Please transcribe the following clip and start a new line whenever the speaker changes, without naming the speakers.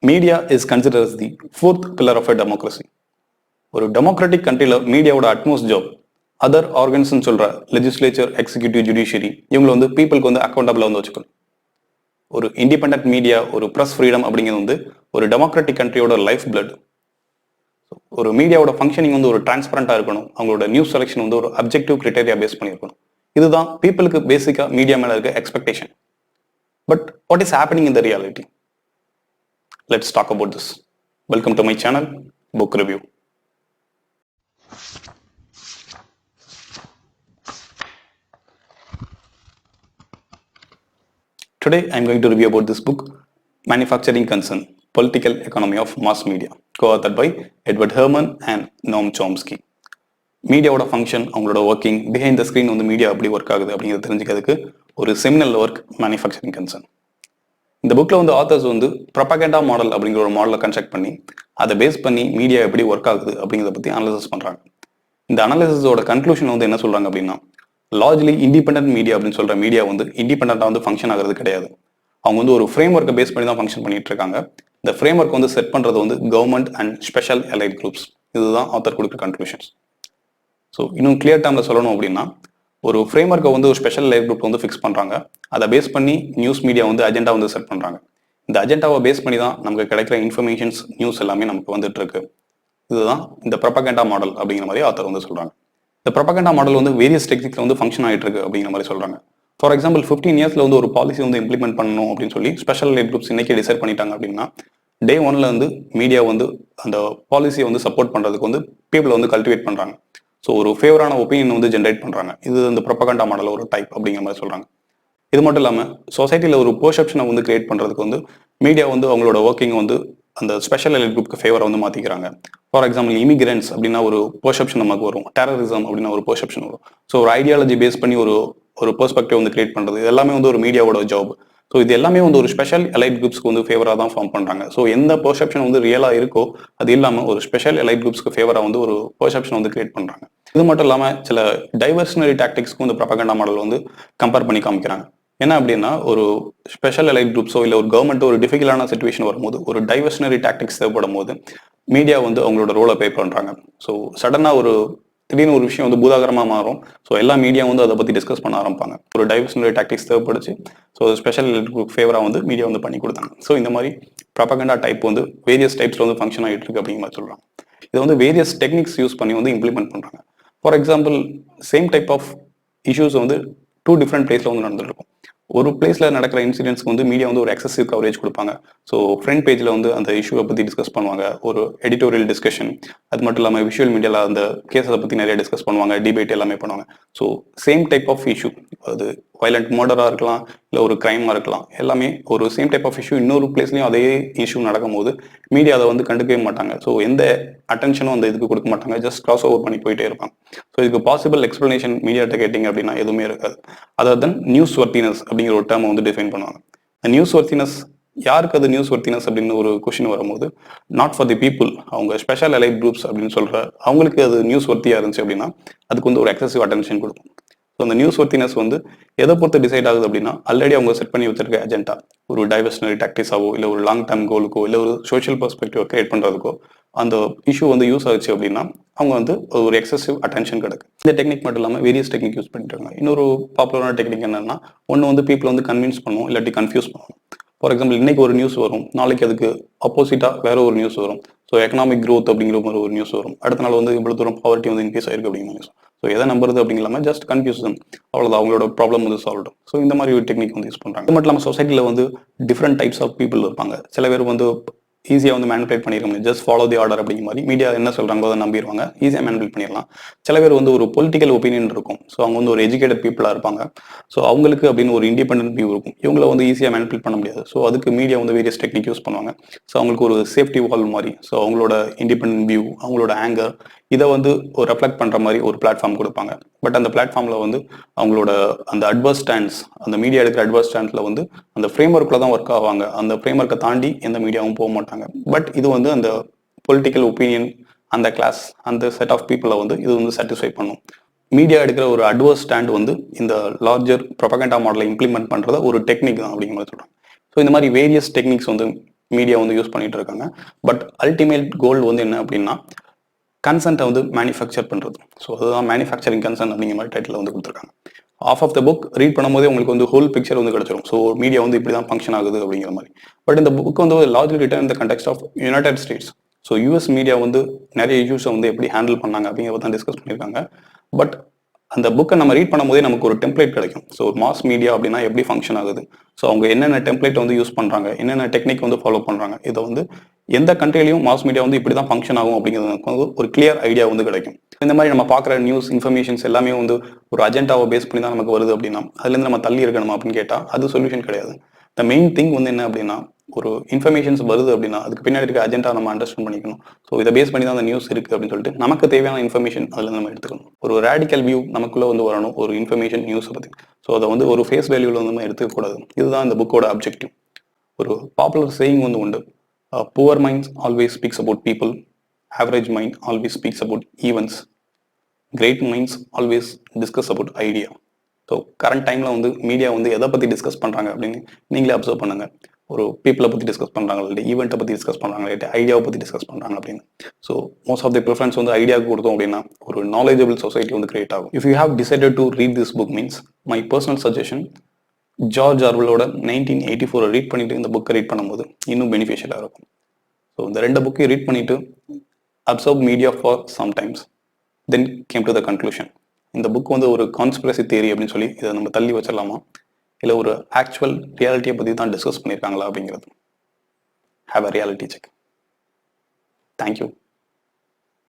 Media is considered as the fourth pillar of a democracy. ஒரு democratic கண்ட்ரியில் மீடியாவோட utmost job other ஆர்கன்ஸ்னு சொல்கிற legislature, executive, judiciary இவங்களை வந்து பீப்புளுக்கு வந்து அக்கௌண்டபிளாக வந்து வச்சுக்கணும். ஒரு இண்டிபெண்ட் மீடியா, ஒரு ப்ரெஸ் ஃப்ரீடம் அப்படிங்கிறது வந்து ஒரு டெமோக்ராட்டிக் கண்ட்ரியோட லைஃப் பிளட். ஒரு மீடியாவோட ஃபங்க்ஷனிங் வந்து ஒரு டிரான்ஸ்பரண்டாக இருக்கணும். அவங்களோட நியூஸ் செலெக்ஷன் வந்து ஒரு அப்ஜெக்டிவ் கிரைட்டேரியா பேஸ் பண்ணியிருக்கணும். இதுதான் பீப்புளுக்கு பேசிக்காக மீடியா மேலே இருக்க expectation. But what is happening in the reality? Let's talk about this. Welcome to my channel, Book Review. Today I am going to review about this book, Manufacturing Concern, Political Economy of Mass Media, co-authored by Edward Herman and Noam Chomsky. மீடியாவோட function, அவங்களோட working, behind the screen வந்து media எப்படி work ஆகுது அப்படிங்கிறத தெரிஞ்சுக்கிறதுக்கு ஒரு seminal work manufacturing concern. இந்த புக்கில் வந்து ஆத்தர்ஸ் வந்து ப்ரொபகண்டா மாடல் அப்படிங்கிற ஒரு மாடலை கன்ஸ்ட்ரக்ட் பண்ணி அதை பேஸ் பண்ணி மீடியா எப்படி ஒர்க் ஆகுது அப்படிங்கிறத பற்றி அனலைசிஸ் பண்ணுறாங்க. இந்த அனலைசிஸோட கன்க்ளூஷன் வந்து என்ன சொல்கிறாங்க அப்படின்னா, லார்ஜ்லி இண்டிபெண்டன்ட் மீடியா அப்படின்னு சொல்கிற மீடியா வந்து இண்டிபெண்டாக வந்து ஃபங்க்ஷன் ஆகிறது கிடையாது. அவங்க வந்து ஒரு ஃப்ரேம் ஒர்க்கை பேஸ் பண்ணி தான் ஃபங்க்ஷன் பண்ணிட்டு இருக்காங்க. இந்த ஃப்ரேம் ஒர்க் வந்து செட் பண்ணுறது வந்து government and special allied groups. இதுதான் ஆத்தர் கொடுக்குற கன்க்ளூஷன்ஸ். ஸோ இன்னும் கிளியர் டேர்மில் சொல்லணும் அப்படின்னா, ஒரு ஃப்ரேம் ஒர்க்கை வந்து ஒரு ஸ்பெஷல் லைட் குரூப் வந்து ஃபிக்ஸ் பண்ணுறாங்க. அதை பேஸ் பண்ணி நியூஸ் மீடியா வந்து அஜெண்டா வந்து செட் பண்ணுறாங்க. இந்த அஜெண்டாவை பேஸ் பண்ணி தான் நமக்கு கிடைக்கிற இன்ஃபர்மேஷன்ஸ், நியூஸ் எல்லாமே நமக்கு வந்துட்டு இருக்கு. இதுதான் இந்த ப்ரொபகண்டா மாடல் அப்படிங்கிற மாதிரி ஆத்தர் வந்து சொல்கிறாங்க. இந்த ப்ரொபகண்டா மாடல் வந்து வேரியஸ் டெக்னிக்ல வந்து ஃபங்க்ஷன் ஆகிட்டு இருக்கு அப்படிங்கிற மாதிரி சொல்கிறாங்க. ஃபார் எக்ஸாம்பிள் 15 இயர்ஸ்ல வந்து ஒரு பாலிசி வந்து இம்ப்ளிமெண்ட் பண்ணணும் அப்படின்னு சொல்லி ஸ்பெஷல் லைட் குரூப்ஸ் இன்னைக்கு டிசைட் பண்ணிட்டாங்க அப்படின்னா, டே ஒன்ல வந்து மீடியா வந்து அந்த பாலிசியை வந்து சப்போர்ட் பண்ணுறதுக்கு வந்து பீப்புளை வந்து கல்டிவேட் பண்ணுறாங்க. ஸோ ஒரு ஃபேவரான ஒப்பீனியன் வந்து ஜென்ரேட் பண்ணுறாங்க. இது இந்த ப்ரொபகண்டா மாடல் ஒரு டைப் அப்படிங்கிற மாதிரி சொல்கிறாங்க. இது மட்டும் இல்லாமல் சொசைட்டியில் ஒரு பெர்செப்ஷனை வந்து கிரியேட் பண்ணுறதுக்கு வந்து மீடியா வந்து அவங்களோட ஒர்க்கிங் வந்து அந்த ஸ்பெஷல் எலைட் குரூப்க்கு ஃபேவரை வந்து மாற்றிக்கிறாங்க. ஃபார் எக்ஸாம்பிள் இமிகிரன்ஸ் அப்படின்னா ஒரு பெர்செப்ஷன் நமக்கு வரும். டெரரிசம் அப்படின்னா ஒரு பெர்செப்ஷன் வரும். ஸோ ஒரு ஐடியாலஜி பேஸ் பண்ணி ஒரு பெர்ஸ்பெக்டிவ் வந்து கிரியேட் பண்ணுறது, இது எல்லாமே வந்து ஒரு மீடியாவோட ஜாப். ஸோ இது எல்லாமே வந்து ஒரு ஸ்பெஷல் எலைட் குரூப்ஸ்க்கு வந்து ஃபேவராக தான் ஃபார்ம் பண்ணுறாங்க. ஸோ எந்த பெர்செப்ஷன் வந்து ரியலாக இருக்கோ அது இல்லாமல் ஒரு ஸ்பெஷல் எலைட் குரூப்ஸ்க்கு ஃபேவராக வந்து ஒரு பெர்செப்ஷன் வந்து கிரியேட் பண்ணுறாங்க. இது மட்டும் இல்லாமல் சில டைவர்ஷனரி டாக்டிக்ஸ்க்கும் இந்த ப்ரொபகண்டா மாடல் வந்து கம்பேர் பண்ணி காமிக்கிறாங்க. என்ன அப்படின்னா, ஒரு ஸ்பெஷல் எலைட் குரூப்ஸோ இல்லை ஒரு கவர்மெண்ட்டோ ஒரு டிஃபிகல்ட்டான சுச்சுவேஷன் வரும்போது, ஒரு டைவர்ஷனரி டாக்டிக்ஸ் தேவைப்படும் போது மீடியா வந்து அவங்களோட ரோலை ப்ளே பண்ணுறாங்க. ஸோ சடனாக திடீர்னு ஒரு விஷயம் வந்து பூதாகரமாக மாறும். ஸோ எல்லா மீடியா வந்து அதை பற்றி டிஸ்கஸ் பண்ண ஆரம்பிப்பாங்க. ஒரு டைவர்ஷனரி டாக்டிக்ஸ் தேவைப்படுச்சு. ஸோ ஸ்பெஷல் எலைட் குரூப் ஃபேவராக வந்து மீடியா வந்து பண்ணி கொடுத்தாங்க. ஸோ இந்த மாதிரி ப்ரொபகண்டா டைப் வந்து வேரியஸ் டைப்ஸில் வந்து ஃபங்க்ஷன் ஆகிட்டு இருக்கு அப்படிங்கிற மாதிரி சொல்கிறாங்க. இதை வந்து வேரியஸ் டெக்னிக்ஸ் யூஸ் பண்ணி வந்து இம்ப்ளிமெண்ட் பண்ணுறாங்க. For example same type of issues வந்து 2 டிஃப்ரெண்ட் பிளேஸில் வந்து நடந்துட்டு இருக்கும். ஒரு பிளேஸில் நடக்கிற இன்சிடென்ட்ஸ்க்கு வந்து மீடியா வந்து ஒரு எக்ஸசிவ் கவரேஜ் கொடுப்பாங்க. ஸோ ஃப்ரண்ட் பேஜில் வந்து அந்த இஷ்யூவை பற்றி டிஸ்கஸ் பண்ணுவாங்க, ஒரு எடிட்டோரியல் டிஸ்கஷன். அது மட்டும் இல்லாமல் விஷுவல் மீடியாவில் அந்த கேஸை பற்றி நிறைய டிஸ்கஸ் பண்ணுவாங்க, டிபேட் எல்லாமே பண்ணுவாங்க. So same type of issue, அது வயலண்ட் மர்டராக இருக்கலாம், இல்லை ஒரு கிரைமாக இருக்கலாம், எல்லாமே ஒரு சேம் டைப் ஆஃப் இஷ்யூ இன்னொரு பிளேஸ்லையும் அதே இஷ்யூ நடக்கும் போது மீடியா அதை வந்து கண்டுக்கவே மாட்டாங்க. ஸோ எந்த அட்டென்ஷனும் அந்த இதுக்கு கொடுக்க மாட்டாங்க, ஜஸ்ட் கிராஸ் ஓவர் பண்ணி போயிட்டே இருப்பாங்க. ஸோ இதுக்கு பாசிபிள் எக்ஸ்பிளனேஷன் மீடியாட்ட கேட்டிங்க அப்படின்னா எதுவுமே இருக்காது. அதர் தென் நியூஸ் வர்த்தினஸ் அப்படிங்கிற ஒரு டேர்மை வந்து டிஃபைன் பண்ணுவாங்க. நியூஸ் வர்த்தினஸ் யாருக்கு அது நியூஸ் வர்த்தினஸ் அப்படின்னு ஒரு கொஸ்டின் வரும்போது, நாட் ஃபார் தி பீப்புள், அவங்க ஸ்பெஷல் அலைட் குரூப்ஸ் அப்படின்னு சொல்கிற அவங்களுக்கு அது நியூஸ் வர்த்தியாக இருந்துச்சு அப்படின்னா அதுக்கு வந்து ஒரு எக்ஸசிவ் அட்டென்ஷன் கொடுக்கும். ஸோ அந்த நியூஸ் வர்த்தினஸ் வந்து எதை பொறுத்து டிசைட் ஆகுது அப்படின்னா, ஆல்ரெடி அவங்க செட் பண்ணி வச்சிருக்க அஜெண்டா ஒரு டைவர்ஷனரி டாக்டிக்ஸாவோ இல்லை ஒரு லாங் டேர்ம் கோலுக்கோ இல்லை ஒரு சோஷியல் பெர்ஸ்பெக்டிவ் கிரியேட் பண்ணுறதுக்கோ அந்த இஷ்யூ வந்து யூஸ் ஆச்சு அப்படின்னா அவங்க வந்து ஒரு எக்ஸசிவ் அட்டென்ஷன் கிடைக்கும். இந்த டெக்னிக் மட்டும் இல்லாமல் வேரியஸ் டெக்னிக் யூஸ் பண்ணிட்டு இருக்காங்க. இன்னொரு பாப்புலரான டெக்னிக் என்னன்னா, ஒன்று வந்து பீப்புள் வந்து கன்வின்ஸ் பண்ணும், இல்லாட்டி கன்ஃபியூஸ் பண்ணும். ஃபார் எக்ஸாம்பிள் இன்னைக்கு ஒரு நியூஸ் வரும், நாளைக்கு அதுக்கு ஆப்போசிட்டாக வேற ஒரு நியூஸ் வரும். ஸோ எக்கனாமிக் க்ரோத் அப்படிங்கிற மாதிரி ஒரு நியூஸ் வரும், அடுத்த நாள் வந்து இவ்வளோ தூரம் பாவர்ட்டி வந்து இன்க்ரீஸ் ஆயிருக்கு அப்படிங்கிற நியூஸ். ஸோ எதை நம்புறது அப்படிங்கலாம ஜஸ்ட் கன்ஃபியூஷன், அவ்வளோதான், அவங்களோட ப்ராப்ளம் வந்து சால்வ். ஸோ இந்த மாதிரி ஒரு டெக்னிக் வந்து யூஸ் பண்ணுறாங்க. அது மட்டும் இல்லாமல் சொசைட்டியில் வந்து டிஃப்ரெண்ட் டைப்ஸ் ஆஃப் பீப்புள் இருப்பாங்க. சில பேர் வந்து ஈஸியாக வந்து மேனிபுலேட் பண்ணிட முடியும், ஜஸ்ட் ஃபாலோ தி ஆர்டர் அப்படிங்கிற மாதிரி மீடியா என்ன சொல்கிறாங்களோ அதை நம்பிடுவாங்க, ஈஸியாக மேனிபுலேட் பண்ணிடலாம். சில பேர் வந்து ஒரு பொலிட்டிக்கல் ஒப்பீனியன் இருக்கும். ஸோ அவங்க வந்து ஒரு எஜுகேட்டட் பீப்புளாக இருப்பாங்க. ஸோ அவங்களுக்கு அப்படின்னு ஒரு இண்டிபெண்டன்ட் வியூ இருக்கும். இவங்களை வந்து ஈஸியாக மேனிபுலேட் பண்ண முடியாது. ஸோ அதுக்கு மீடியா வந்து வேரியஸ் டெக்னிக் யூஸ் பண்ணுவாங்க. ஸோ அவங்களுக்கு ஒரு சேஃப்டி வால்வ் மாதிரி, ஸோ அவங்களோட இண்டிபெண்டன்ட் வியூ, அவங்களோட ஆங்கர், இதை வந்து ஒரு ரெஃப்ளெக்ட் பண்ணுற மாதிரி ஒரு பிளாட்ஃபார்ம் கொடுப்பாங்க. பட் அந்த பிளாட்ஃபார்மில் வந்து அவங்களோட அந்த அட்வர்ஸ் ஸ்டாண்ட்ஸ், அந்த மீடியா எடுக்கிற அட்வர்ஸ் ஸ்டாண்ட்ஸில் வந்து அந்த ஃப்ரேம் ஒர்க்கில் தான் ஒர்க் ஆவாங்க. அந்த ஃப்ரேம் ஒர்க்கை தாண்டி எந்த மீடியாவும் போக மாட்டாங்க. பட் இது வந்து அந்த பொலிட்டிக்கல் ஒப்பீனியன், அந்த கிளாஸ், அந்த செட் ஆஃப் பீப்புளை வந்து இது வந்து சாட்டிஸ்ஃபை பண்ணும். மீடியா எடுக்கிற ஒரு அட்வர்ஸ் ஸ்டாண்ட் வந்து இந்த லார்ஜர் ப்ரொபகண்டா மாடலை இம்ப்ளிமெண்ட் பண்ணுறத ஒரு டெக்னிக் தான் அப்படிங்கிற மாதிரி சொல்கிறாங்க. ஸோ இந்த மாதிரி வேரியஸ் டெக்னிக்ஸ் வந்து மீடியா வந்து யூஸ் பண்ணிட்டு இருக்காங்க. பட் அல்டிமேட் கோல் வந்து என்ன அப்படின்னா கன்சென்ட்டை வந்து மேனுஃபேக்சர் பண்ணுறது. ஸோ அதுதான் மேனுஃபேக்சரிங் கன்சென்ட் அப்படிங்கிற மாதிரி டைட்டில் வந்து கொடுத்துருக்காங்க. ஆஃப் the புக் ரீட் பண்ணும்போதே உங்களுக்கு வந்து ஹோல் பிக்சர் வந்து கிடைச்சிடும். ஸோ மீடியா வந்து இப்படி தான் ஃபங்க்ஷன் ஆகுது அப்படிங்கிற மாதிரி. பட் இந்த புக் வந்து லார்ஜ்லி ரிட்டன் இந்த context of United States. So US media வந்து நிறைய இஷ்யூஸை வந்து எப்படி ஹேண்டில் பண்ணாங்க அப்படிங்கிறத தான் டிஸ்கஸ் பண்ணியிருக்காங்க. பட் அந்த புக்கை நம்ம ரீட் பண்ணும்போதே நமக்கு ஒரு டெம்ப்ளேட் கிடைக்கும். ஸோ மாஸ் மீடியா அப்படின்னா எப்படி ஃபங்க்ஷன் ஆகுது, ஸோ அவங்க என்னென்ன டெம்ப்ளேட் வந்து யூஸ் பண்ணுறாங்க, என்னென்ன டெக்னிக் வந்து ஃபாலோ பண்ணுறாங்க, இதை வந்து எந்த கண்ட்ரிலையும் மாஸ் மீடியா வந்து இப்படி தான் ஃபங்க்ஷன் ஆகும் அப்படிங்கிறது வந்து ஒரு கிளியர் ஐடியா வந்து கிடைக்கும். இந்த மாதிரி நம்ம பார்க்குற நியூஸ் இன்ஃபர்மேஷன்ஸ் எல்லாமே வந்து ஒரு அஜெண்டாவை பேஸ் பண்ணி தான் நமக்கு வருது அப்படின்னா அதுலேருந்து நம்ம தள்ளி இருக்கணுமா அப்படின்னு கேட்டால் அது சொல்யூஷன் கிடையாது. த மெயின் திங் வந்து என்ன அப்படின்னா ஒரு இன்ஃபர்மேஷன்ஸ் வருது அப்படின்னா அதுக்கு பின்னாடி இருக்க அஜெண்டா நம்ம அண்டர்ஸ்டாண்ட் பண்ணிக்கணும். ஸோ இதை பேஸ் பண்ணி தான் அந்த நியூஸ் இருக்குது அப்படின்னு சொல்லிட்டு நமக்கு தேவையான இன்ஃபர்மேஷன் அதில் நம்ம எடுத்துக்கணும். ஒரு ரேடிக்கல் வியூ நமக்குள்ளே வந்து வரணும் ஒரு இன்ஃபர்மேஷன் நியூஸை பற்றி. ஸோ அதை வந்து ஒரு ஃபேஸ் வேல்யூவில் வந்து நம்ம எடுத்துக்கக்கூடாது. இதுதான் இந்த புக்கோட அப்ஜெக்டிவ். ஒரு பாப்புலர் சேயிங் வந்து உண்டு, poor minds always speaks about people, average mind always speaks about events, great minds always discuss about idea. So current டைமில் வந்து மீடியா வந்து எதை பற்றி டிஸ்கஸ் பண்ணுறாங்க அப்படின்னு நீங்களே அப்சர்வ் பண்ணுங்கள். ஒரு பீப்புளை பற்றி டிஸ்கஸ் பண்ணுறாங்க, இல்லை ஈவெண்ட்டை பற்றி டிஸ்கஸ் பண்ணுறாங்க, இல்லை ஐடியாவை பற்றி டிஸ்கஸ் பண்ணுறாங்க அப்படின்னு. So most of the preference வந்து ஐடியாவுக்கு கொடுத்தோம் அப்படின்னா ஒரு நாலேஜபிள் சொசைட்டி வந்து கிரியேட் ஆகும். If you have decided to read this book means my personal suggestion George ஆர்வலோட 1984 ரீட் பண்ணிட்டு இந்த புக்கை ரீட் பண்ணும்போது இன்னும் பெனிஃபிஷியலாக இருக்கும். ஸோ இந்த 2 புக்கையும் ரீட் பண்ணிட்டு observe media for sometimes then came to the conclusion. இந்த புக் வந்து ஒரு கான்ஸ்பிரசி தியரி அப்படின்னு சொல்லி இதை நம்ம தள்ளி வச்சிடலாமா, இல்லை ஒரு ஆக்சுவல் ரியாலிட்டியை பற்றி தான் டிஸ்கஸ் பண்ணியிருக்காங்களா அப்படிங்கிறது. Have a reality check. Thank you.